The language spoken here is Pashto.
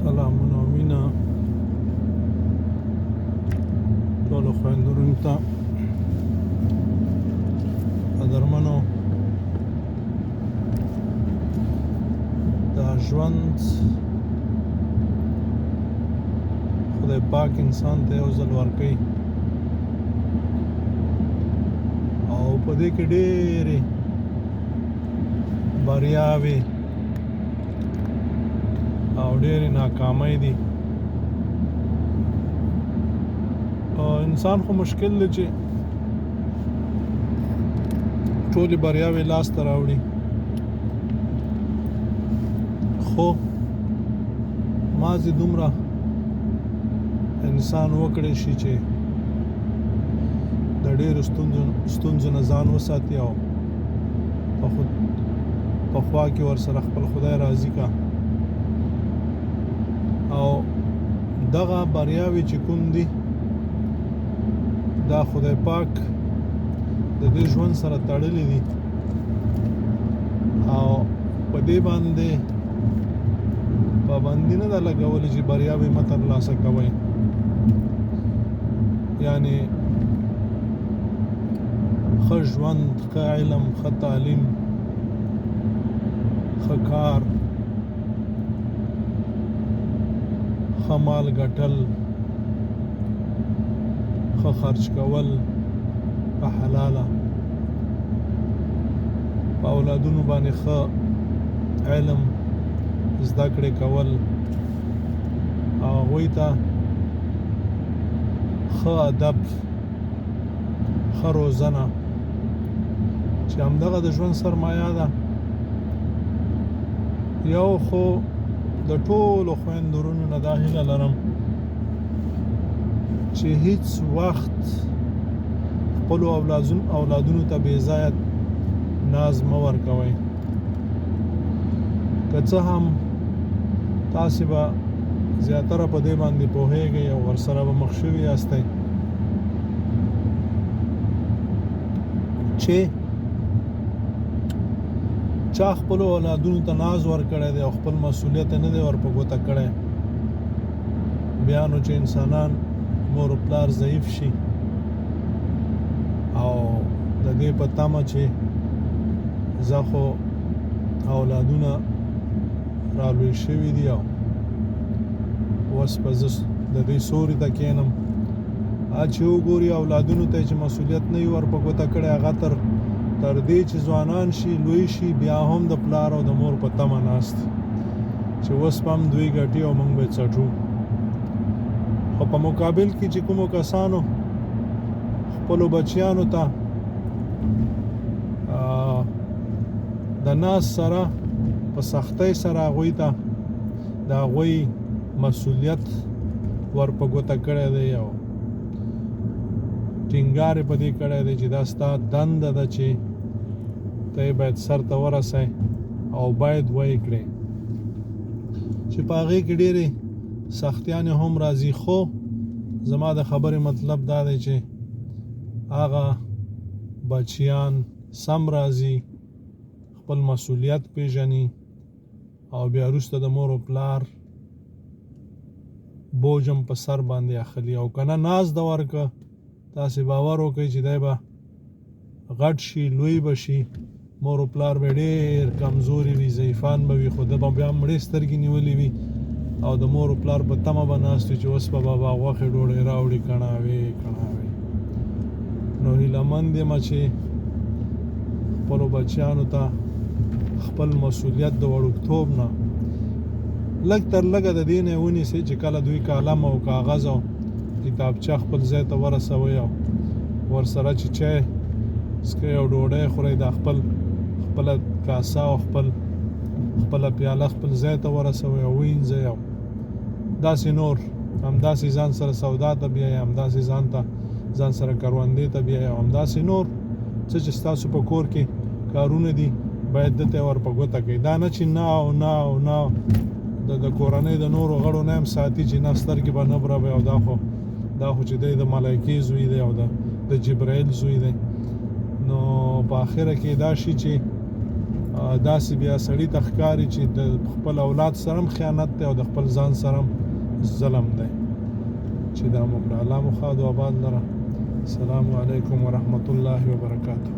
سلامونه او مینه ټولو خویندورونو ته قدرمنو دا ژوند خدای پاک انسان ته یو ځل ورکوي او په دې کې ډېرې بریاوې او ډېرې ناکامۍ دي انسان خو مشکل دی چې ټولې بریاوې لاسته راوړي خو مازې دومره انسان وکړی شي چې د ډېرو ستونزو نه ځان وساتي او په خوا کې ورسره خپل خدای راضي کا او دغه بریاوې چې کوم دي دا خدای پاک د دې ژوند سره تړلې دي او په دې باندې پابندي نه ده لګولې چې بریاوې مه ترلاسه کوئ یعنې ښه ژوند ښه علم ښه تعلیم ښه کار ښه مال ګټل ښه خرچ کول په حلاله په اولادونو باندې ښه علم زده کړې کول او هغوی ته ښه ادب ښه روزنه چې همدغه د ژوند سرمایه ده یو خو د ټولو خویندورونو نه دا هیله لرم چې هیڅ وخت خپلو اولادونو ته بې ځایه ناز مه ورکوئ که څه هم تاسې به زیاتره په دې باندې پوهیږئ او ورسره به مخ شوي یاستئ چې چا خپلو اولادونو ته ناز ورکړی دی او خپل مسؤلیت نه دی ورپه ګوته کړی بیا نو چې انسانان مور و پلار ضعیف شي او د دې په تمه چې زه خو اولادونه رالوی شوي دي او اوس به زه د دې سوري ته کښېنم چې وګوري اولادونو ته چې مسؤلیت نه وي ورپه ګوته کړی هغه تر دې چې ځوانان شي لوی شي بیا هم د پلار او د مور په تمه ناست چې اوس به هم دوی ګټي او موږ به څټو خو په مقابل کې چې کومو کسانو خپلو بچیانو ته د ناز سره په سختۍ سره هغوی ته د هغوی مسؤلیت ورپه ګوته کړی دی او ټینګار یې په دې کړی دی چې دا ستا دنده ده چې ته یې باید سر ته ورسئ او باید ویې کړې چې په هغې کې ډېرې سختیانې هم راځي خو زما د خبرې مطلب دا دی چې هغه بچیان سم راځي خپل مسؤلیت پیژني او بیا وروسته د مور و پلار بوج هم په سر باندې اخلي او که نه ناز ده ورکه تاسې باور وکړئ چې دی به غټ شي لوی به شي مور و پلار به ډېر کمزوري وي ضعیفان به وي خو ده به بیا مړې سترګې نیولې وي او د مور و پلار په تمه به ناست وي چې اوس به بابا غوښې ډوډۍ راوړي کڼاوې نو هیلهمند یم چې خپلو بچیانو ته خپل مسؤلیت د وړوکتوب نه لږ تر لږه د دې نه ونیسئ چې کله دوی قلم او کاغذ او کتابچه خپل ځای ته ورسوئ او ورسره چې چای څښئ او ډوډۍ خورئ دا خپله کاسه او خپله پیاله خپل ځای ته ورسوئ او وینځئ او داسې نور همداسې ځان سره سودا ته بیایئ همداسې ځان سره کروندې ته بیایئ او همداسې نور څه چې ستاسو په کور کې کارونه دي باید دته ورپه ګوته کوئ دا نه چې نه د کورنۍ د نورو غړو نه هم ساتي چې نه سترګې به نه برابوي او دا خو چې دی د ملایکې زوی دی او د جبرائیل زوی دی نو په آخره کې دا شي چې داسې بیا سړي ته ښکاري چې د خپل اولاد سره هم خیانت دی او د خپل ځان سره هم ظلم دی چې دا موږ الله مو ښاد او آباد لره. السلام علیکم ورحمت الله وبرکاته.